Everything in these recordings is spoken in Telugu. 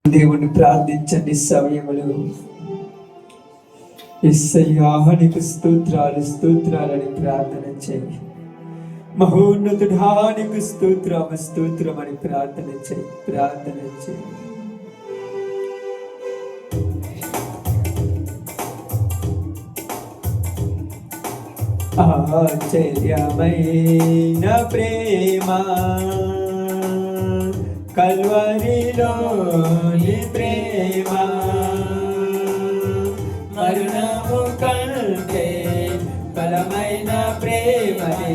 దేవుని ప్రార్థించండి సమయములు. యేసయ్యా నీకు స్తోత్రాలు స్తోత్రాలని ప్రార్థన చేయి. మహోన్నతుడా నీకు స్తోత్రం అని ప్రార్థన చేయి. ఆశ్చర్యమైన ప్రేమ కల్వరిలోని ప్రేమ, మరణము కంటే బలమైన ప్రేమని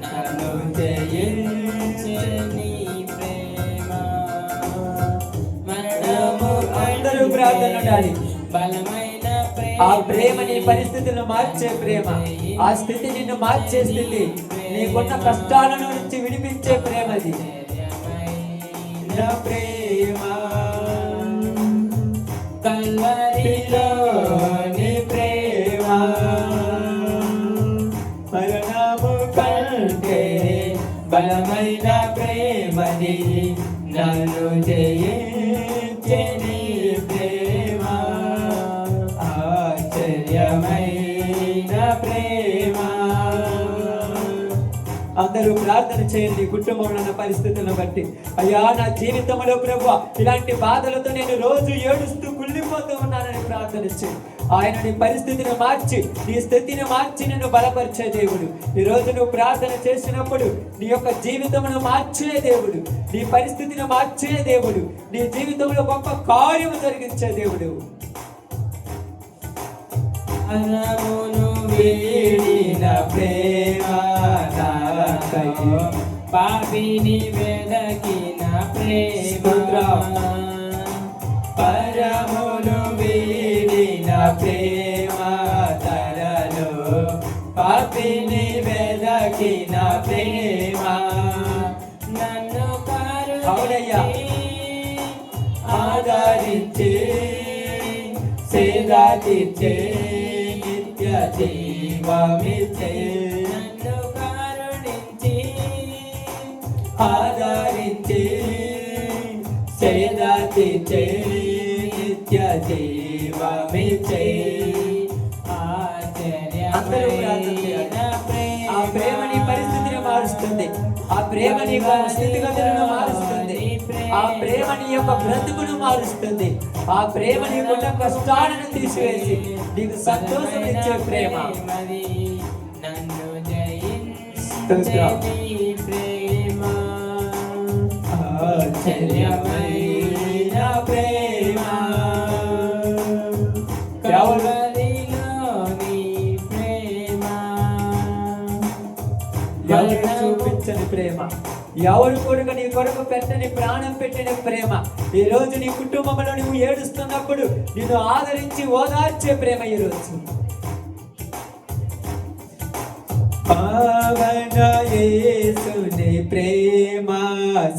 నన్ను జయించని ప్రేమ. మరణము అందరూ ప్రార్థన ఉండాలి. బలమైన ఆ ప్రేమ నీ పరిస్థితులను మార్చే ప్రేమ, ఆ స్థితి నిన్ను మార్చే స్థితి, నీకున్న కష్టాల నుంచి విడిపించే ప్రేమది. ప్రేమ కల్వరిలోని ప్రేమ, మరణము కంటే బలమైన ప్రేమని నన్ను జయించని ప్రేమ. ఆశ్చర్యమైన ప్రేమ. అందరూ ప్రార్థన చేయండి కుటుంబంలో ఉన్న పరిస్థితులను బట్టి. అయ్యా నా జీవితంలో ప్రభువా ఇలాంటి బాధలతో నేను రోజు ఏడుస్తూ కుళ్ళిపోతూ ఉన్నానని ప్రార్థన చేయి. ఆయన నీ పరిస్థితిని మార్చి, నీ స్థితిని మార్చి నిన్ను బలపరిచే దేవుడు. ఈ రోజు నువ్వు ప్రార్థన చేసినప్పుడు నీ యొక్క జీవితమును మార్చే దేవుడు, నీ పరిస్థితిని మార్చే దేవుడు, నీ జీవితంలో గొప్ప కార్యము జరిగించే దేవుడు. అనమును వీడిన ప్రేమ పాపిని వెదకిన ప్రేమ, పరమును వీడిన ప్రేమ తరలో పాపిని వెదకిన ప్రేమ, నన్ను ఆదరించి సేదాతిచ్చే నిత్య జీవమిచ్చే, నన్ను కరుణించి ఆదరించి సేదాతిచ్చే నిత్య జీవమిచ్చే. ఆ ప్రేమ నీ పరిస్థితిని మారుస్తుంది, ఆ ప్రేమ నీ స్థితిగతులను మారుస్తుంది, ఆ ప్రేమ నీ యొక్క బ్రతుకును మారుస్తుంది, ఆ ప్రేమ నీకున్న కష్టాలను తీసివేసి నీకు సంతోషం ఇచ్చే ప్రేమ. నన్ను జయించని ప్రేమ, ఆశ్చర్యమైన ప్రేమ, కల్వరిలోని ప్రేమ, ఎవరు చూపించని ప్రేమ, ఎవరు కొడుకు నీ కొరకు పెట్టని ప్రాణం పెట్టిన ప్రేమ. ఈ రోజు నీ కుటుంబంలో నువ్వు ఏడుస్తున్నప్పుడు నిన్ను ఆదరించి ఓదార్చే ప్రేమ ఈ రోజు. పావన యేసుని ప్రేమ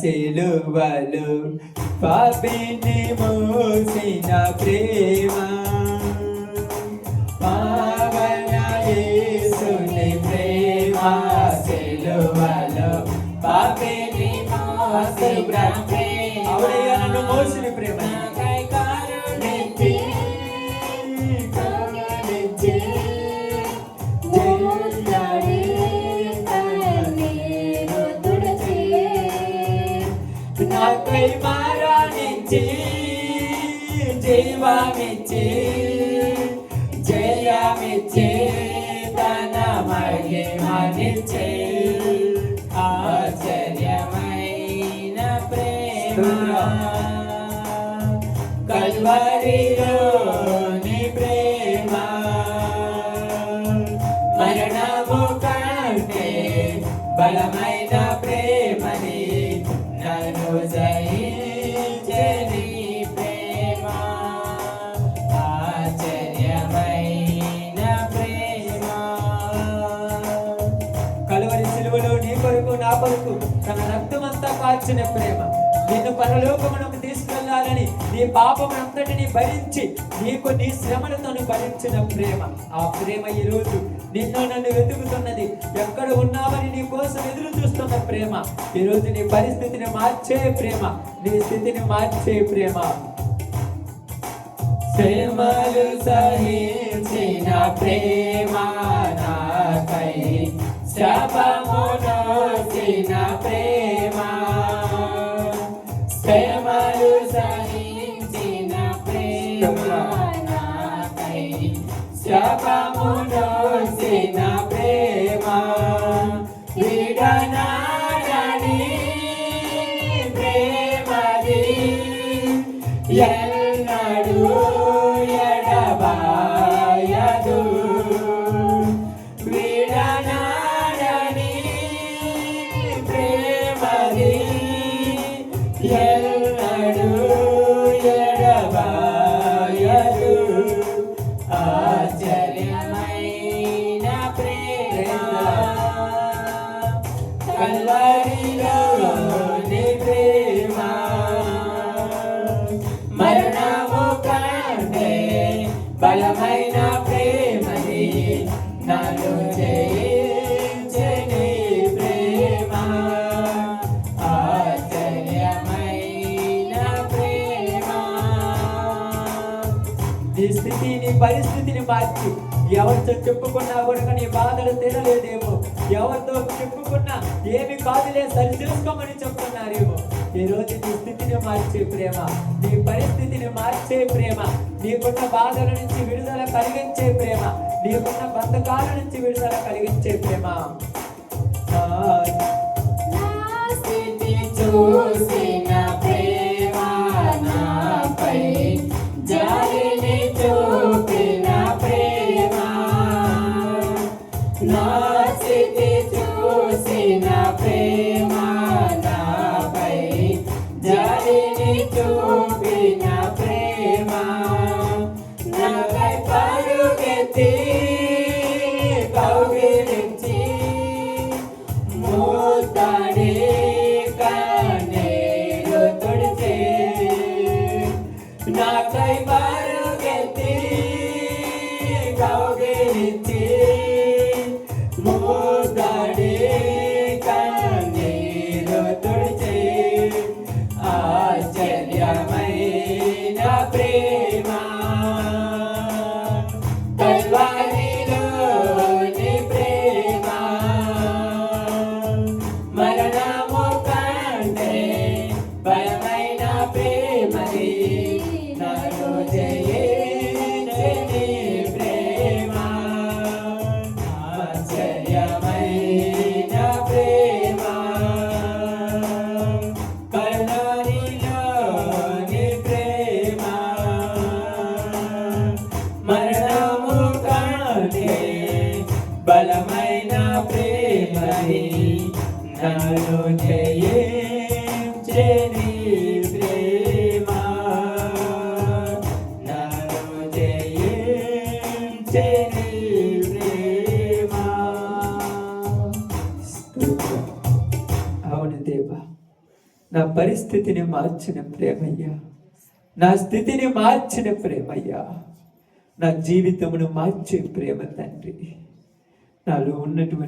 సిలువలో పాపిని మోసిన ప్రేమ, పావన యేసుని ప్రేమ సిలువలో పాపిని మోసిన ప్రేమ, అవడయ్యా నన్ను మోసిన ప్రేమ. నాకై మరణించి జీవమిచ్చి జయమిచ్చి తన మహిమనిచ్చే, ఆశ్చర్యమైన ప్రేమ కల్వరిలోని ప్రేమ, మరణము కంటే బలమైన ప్రేమని నన్ను జయించని ప్రేమ. ఆశ్చర్యమైన ప్రేమ. కలువరి సిలువలో నీ కొరకు నా కొరకు తన రక్తమంతా కార్చిన ప్రేమ, నిన్ను పరలోకమునకు తీసుకెళ్లాలని చేయాలని నీ పాపం అంతటిని భరించి నీకు నీ శ్రమలతోను భరించిన ప్రేమ, ఆ ప్రేమ ఈ రోజు నిన్ను నన్ను వెతుకుతున్నది. ఎక్కడ ఉన్నావని నీ కోసం ఎదురు చూస్తున్న ప్రేమ, ఈ రోజు నీ పరిస్థితిని మార్చే ప్రేమ, నీ స్థితిని మార్చే ప్రేమ. శ్రమలు సహించిన ప్రేమ నాకై, శాపమును మోసిన ప్రేమ, శ్రమలు సహించిన ప్రేమ నాకై, శాపమును మోసిన ప్రేమ, విడనాడని ప్రేమది ఎన్నడూ ఎడబాయదు, విడనాడని ప్రేమది ఎన్నడూ ఎడబాయదు. ఆశ్చర్యమైన ప్రేమ, కల్వరిలోని ప్రేమ, మరణము కంటే బలమైన ప్రేమది, నన్ను జయించని ప్రేమ, ఆశ్చర్యమైన ప్రేమ. నీ స్థితి నీ పరిస్థితిని మార్చి, ఎవరితో చెప్పుకున్నా కూడా నీ బాధలు తీరలేదేమో, ఎవరితో చెప్పుకున్నా ఏమి కాదులే సరి చేసుకోమని చెప్తున్నారేమో, ఈ రోజు నీ స్థితిని మార్చే ప్రేమ, నీ పరిస్థితిని మార్చే ప్రేమ, నీకున్న బాధల నుంచి విడుదల కలిగించే ప్రేమ, నీకున్న బంధకాల నుంచి విడుదల కలిగించే ప్రేమ. నా స్థితి చూసిన ప్రేమ నాపై, జాలిని చూపిన ప్రేమ, నా స్థితి చూసిన ప్రేమ నాపై, జాలిని చూపిన ప్రేమ, నాకై పరుగెత్తి కౌగిలించి ముద్దాడి కన్నీరు తుడిచి, నాకై పరుగెత్తి కౌగిలించి ముద్దాడి కన్నీరు తుడిచి, ఆశ్చర్యమైన ప్రేమ, కల్వరిలోని ప్రేమ, మరణము కంటే బలమైన ప్రేమది, నన్ను జయించని ప్రేమ, ఆశ్చర్యమైన ప్రేమ, కల్వరిలోని ప్రేమ, మరణము కంటే బలమైన ప్రేమది, నన్ను జయించని ప్రేమ, నన్ను జయించని ప్రేమ. అవును దేవా, నా పరిస్థితిని మార్చిన ప్రేమయ్యా, నా స్థితిని మార్చిన ప్రేమయ్యా, నా జీవితమును మార్చే ప్రేమ తండ్రి, నాలో ఉన్నటువంటి